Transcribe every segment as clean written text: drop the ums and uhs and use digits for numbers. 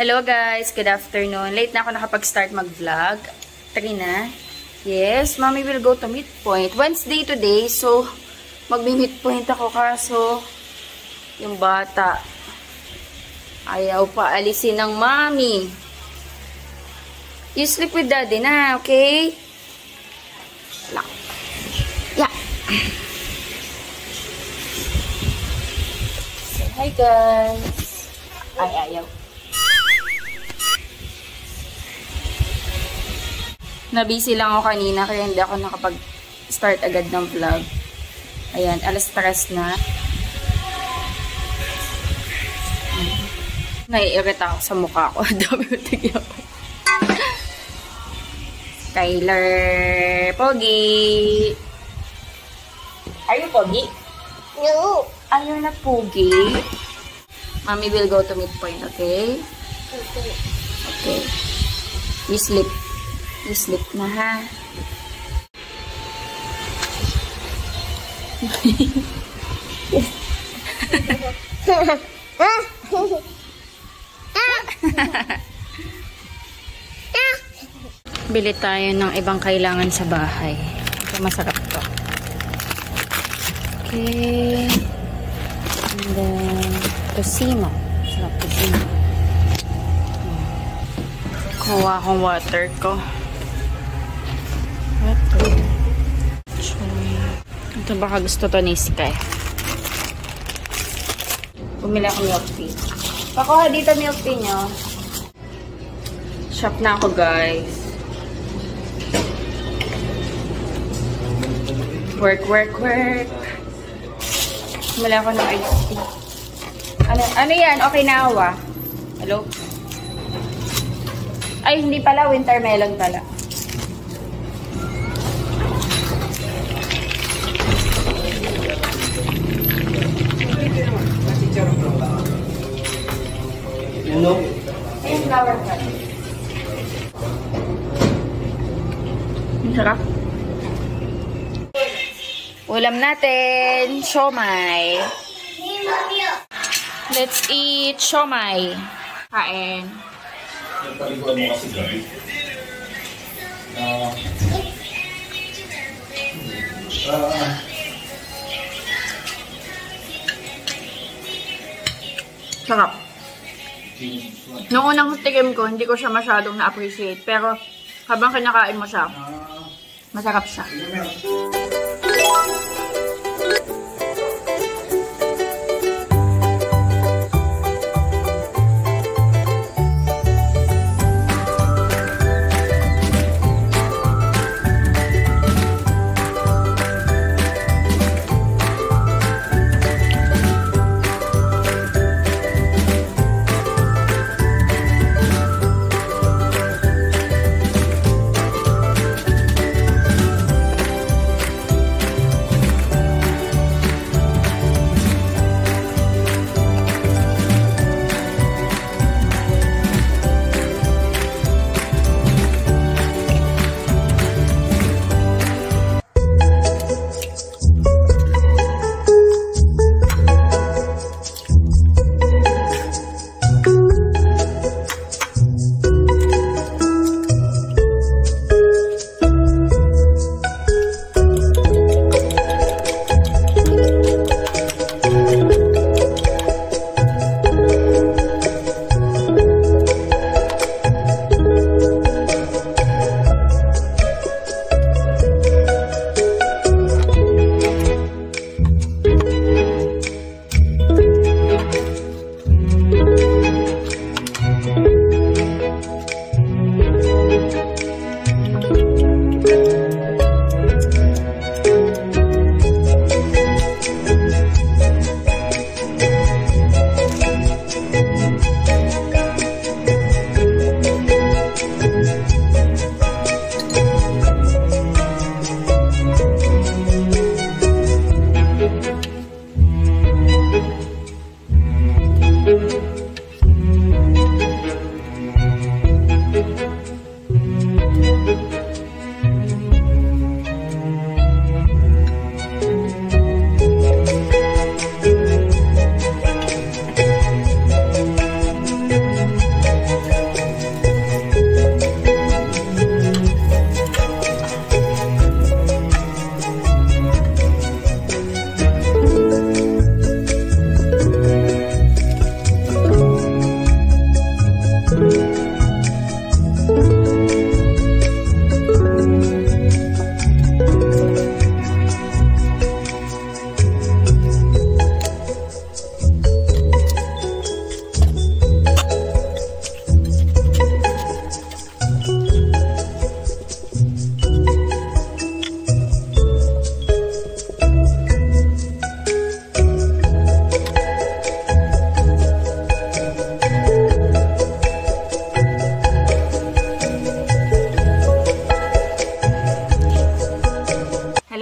Hello guys, good afternoon. Late na ako nakapag-start mag-vlog. 3 na. Yes, mommy will go to midpoint. Wednesday today, so magbi-midpoint ako kaso yung bata ayaw pa alisin ng mommy. You sleep with daddy na, okay? Yeah. Say hi guys. Ay, ayaw. Nabisi lang ako kanina kaya hindi ako nakapag-start agad ng vlog. Ayan, alas 3 na. Naiirita ako sa mukha ko. Dami ko tigyan ko. Skyler Pogi. Are you Pogi? No. Are you not Pogi? Mommy will go to midpoint, okay? Okay. Okay. You sleep. You sleep na, ha? Bili tayo ng ibang kailangan sa bahay. Ito, masarap to. Okay. And then, tosino. Sarap tosino. Kuha akong water ko. Ito baka gusto to ni Sky. Bumili ako milk tea. Pakuha dito milk tea nyo. Shop na ako guys. Work. Bumili ako ng iced tea. Ano yan? Okay na awa? Hello? Ay, hindi pala. Winter melon pala. Hello? Ayun, flower cut. Ang sarap. Ulam natin, siomai. Let's eat siomai. Kain. Nagpaliguan mo kasi gabi. Sarap. Noong unang tikim ko, hindi ko siya masyadong na-appreciate. Pero habang kinakain mo siya, masarap siya.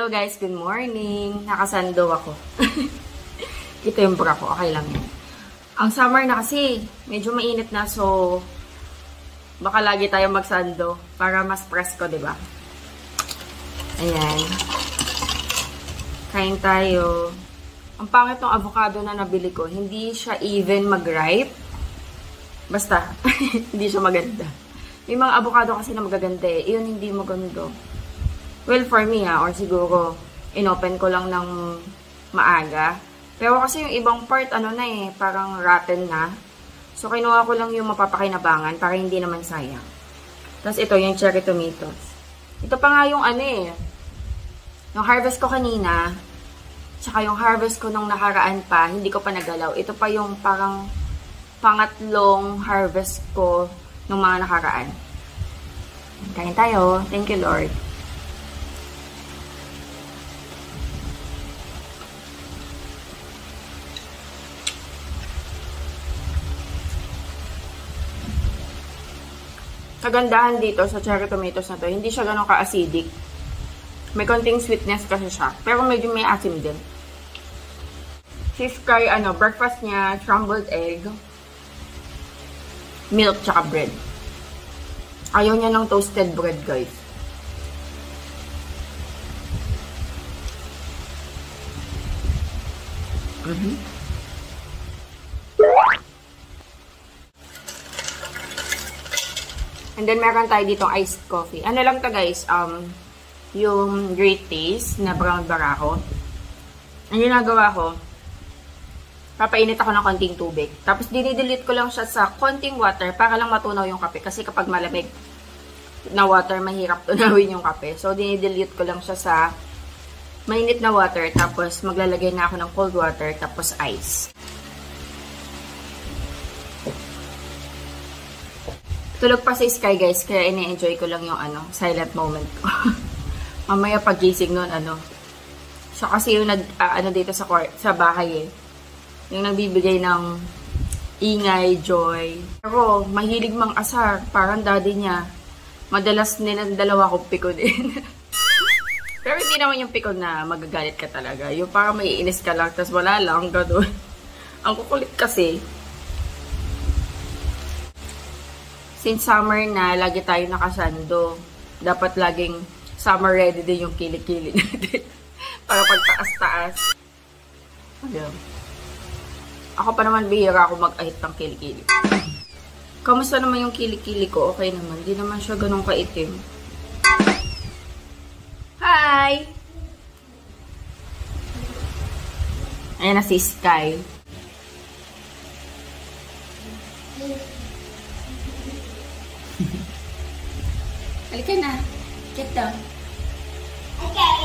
Hello guys, good morning. Nakasando ako. Ito yung bra ko, okay lang yan. Ang summer na kasi, medyo mainit na, so baka lagi tayo magsando para mas presko, diba? Ayan. Kain tayo. Ang pangit ng avocado na nabili ko, hindi siya even mag-ripe. Basta, hindi siya maganda. May mga avocado kasi na magaganda eh. Iyon hindi maganda. Well, for me or siguro, inopen ko lang ng maaga. Pero kasi yung ibang part, parang rotten na. So, kinuha ko lang yung mapapakinabangan para hindi naman sayang. Tapos ito, yung cherry tomatoes. Ito pa nga yung yung harvest ko kanina, tsaka yung harvest ko nung nakaraan pa, hindi ko pa nagalaw. Ito pa yung parang pangatlong harvest ko nung mga nakaraan. Kain tayo. Thank you, Lord. Kagandahan dito sa cherry tomatoes na to, hindi siya ganun ka-acidic. May konting sweetness kasi siya, pero medyo may asim din. Si Sky, breakfast niya, scrambled egg, milk, tsaka bread. Ayaw niya ng toasted bread, guys. And then, meron tayo ditong iced coffee. Ano lang to guys, yung Great Taste na brown barako. Ang ginagawa ko, papainit ako ng konting tubig. Tapos, dinidilute ko lang siya sa konting water para lang matunaw yung kape. Kasi kapag malamig na water, mahirap tunawin yung kape. So, dinidilute ko lang siya sa mainit na water. Tapos, maglalagay na ako ng cold water. Tapos, ice. Tulog pa si Sky guys, kaya ini-enjoy ko lang yung silent moment ko. Mamaya pag-gising nun, siya kasi yung dito sa bahay eh. Yung nagbibigay ng ingay, joy. Pero mahilig mang asar, parang daddy niya. Madalas nilang dalawa kong pikon din. Pero hindi naman yung pikon na magagalit ka talaga. Yung parang maiinis ka lang, tas wala lang, gano'n. Ang kukulit kasi. Since summer na, lagi tayo nakasando. Dapat laging summer ready din yung kilikili natin. Para pagtaas-taas. Ayan. Ako pa naman bihira ako mag-ahit ng kilikili. Kamusta naman yung kilikili ko? Okay naman. Hindi naman siya ganun kaitim. Hi! Ayan na si Sky. Halika na. Get down. Okay.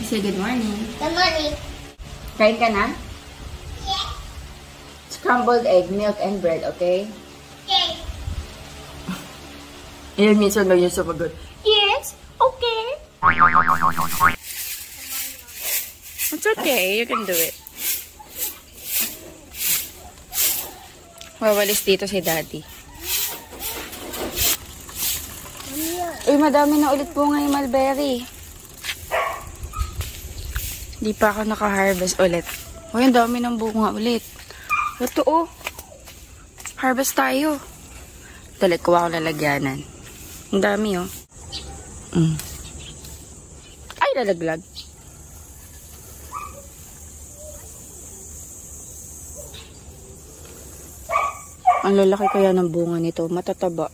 Say good morning. Good morning. Kain ka na? Yeah. Scrambled egg, milk, and bread, okay? Okay. Ayan, minsan na yun sumagot. Yes, okay. It's okay, you can do it. Wawalis dito si Daddy. Uy, madami na ulit bunga yung mulberry. Di pa ako naka-harvest ulit. Uy, ang dami ng bunga ulit. Ito oh. Harvest tayo. Tulit ko ako lalagyanan. Ang dami oh. Ay, lalaglag. Ang lalaki kaya ng bunga nito. Matataba.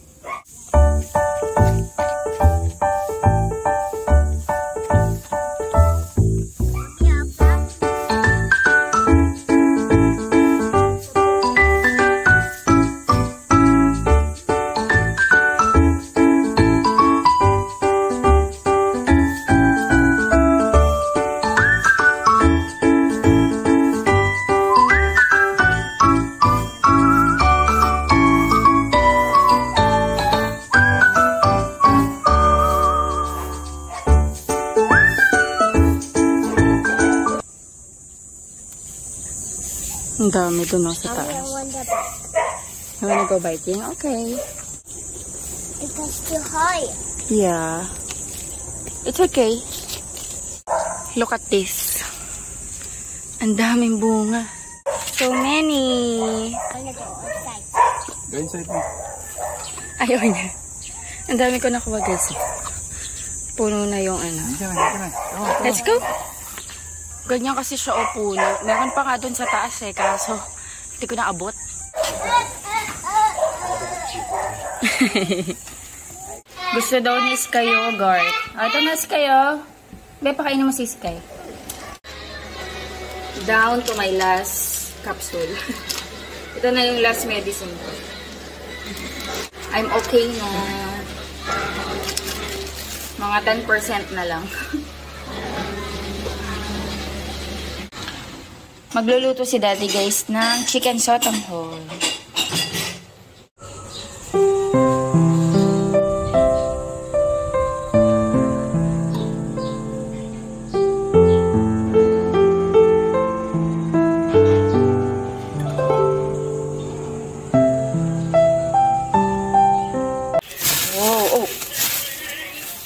Ang dami doon sa taas. You wanna go biking? Okay. It was too high. Yeah. It's okay. Look at this. Ang daming bunga. So many. I'm gonna go outside. Go inside mo. Ayaw niya. Ang dami ko nakuha guys. Puno na yung ano. Let's go. Ganyan kasi siya o puno. Meron pa nga dun sa taas eh. Kaso hindi ko naabot. Gusto daw ni Sky yogurt. Ito na Sky oh. Be, pakainin mo si Sky. Down to my last capsule. Ito na yung last medicine ko. I'm okay na. Mga 10% na lang. Magluluto si Daddy guys ng chicken sotanghon.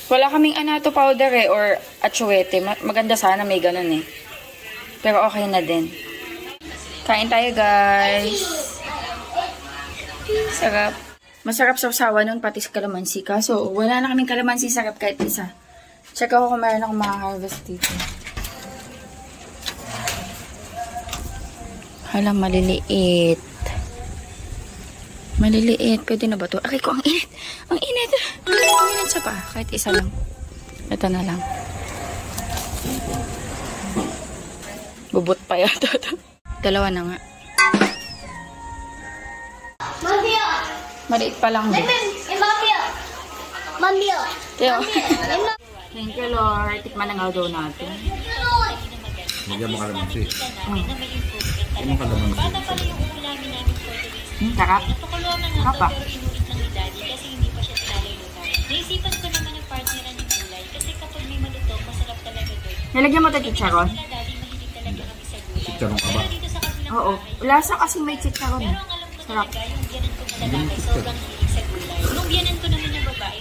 Wala kaming anato powder eh, or atsuete. Maganda sana may ganun eh. Pero okay na din. Kain tayo guys. Sarap. Masarap sausawa nun pati sa kalamansi. Kaso wala na kaming kalamansi sarap kahit isa. Check ako kung meron akong makaharvest dito. Hala, maliliit. Maliliit. Pwede na ba ito? Aray ko, ang init. Ang init. Ang init siya pa. Kahit isa lang. Ito na lang. Bubot pa yata ito. Dalawa na nga. Mami! Maliit pa lang. Mami! Mami! Teo. Thank you, Lord. Tikman na nga daw natin. Nagyan mo kalamansi. Ano kalamansi? Sarap. Sarap pa. Naisipan ko naman ang partneran ng gulay kasi kapag may malutong, masarap talaga doon. Nilagyan mo ito chicharon? Daddy, mahilig talaga kami sa gulay. Chicharon ka ba? Pero dito sa kabilang Oo. Lasa kasi may chicharon. pero ang alam ko Sarap. talaga, yung biyanan ko na lalaki, sobrang hilig sa gulay. Yung biyanan ko naman na babae,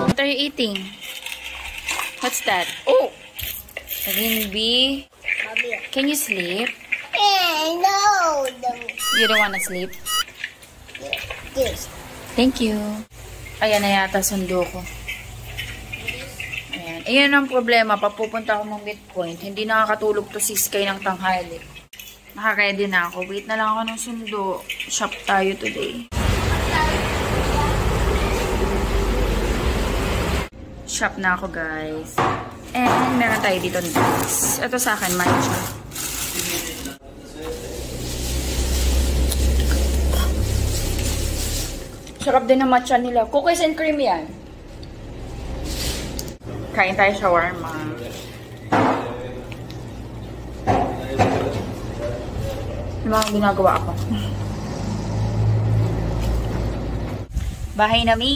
What are you eating? What's that? Oh! Green bee. Can you sleep? No! You don't wanna sleep? This. Thank you. Ayan na yata sundo ko. Ayan. Ayan ang problema. Papupunta ako ng midpoint. Hindi nakakatulog to si Sky ng tanghali. Naka-ready na ako. Wait na lang ako ng sundo. Shop tayo today. Shop na ako guys. And meron tayo dito ng drinks. Ito sa akin, matcha. Sarap din ang matcha nila. Cookies and cream yan. Kain tayo shawarma. Yung mga ginagawa ako. Bahay na mi.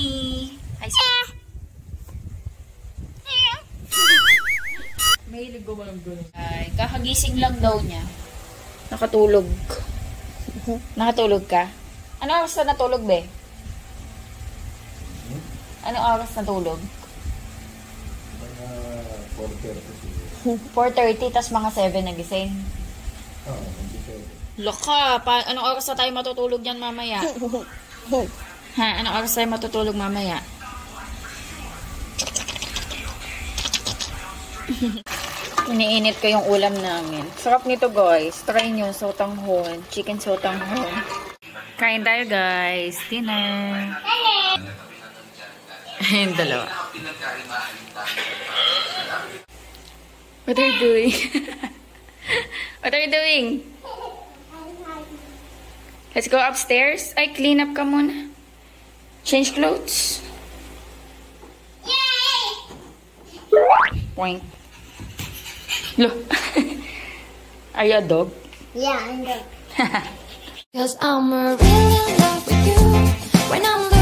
Mahilig ko walang gano'n. Ay, kakagising lang daw niya. Nakatulog. Nakatulog ka? Ano oras na natulog, be? Ano oras natulog? 4:30, tas mga 7 nagising. Loka, anong oras na tayo matutulog yan mamaya? Ha? Anong oras tayo matutulog mamaya? Iniinit ko yung ulam namin. Sarap nito guys. Try nyo, sotanghon. Chicken sotanghon. Kain tayo guys. Dinner. Ayun, dalawa. What are you doing? What are you doing? Let's go upstairs. Ay, clean up ka muna. Change clothes. Point. Look. Are you a dog? Yeah, I know. Cause I'm really in love with you. When I'm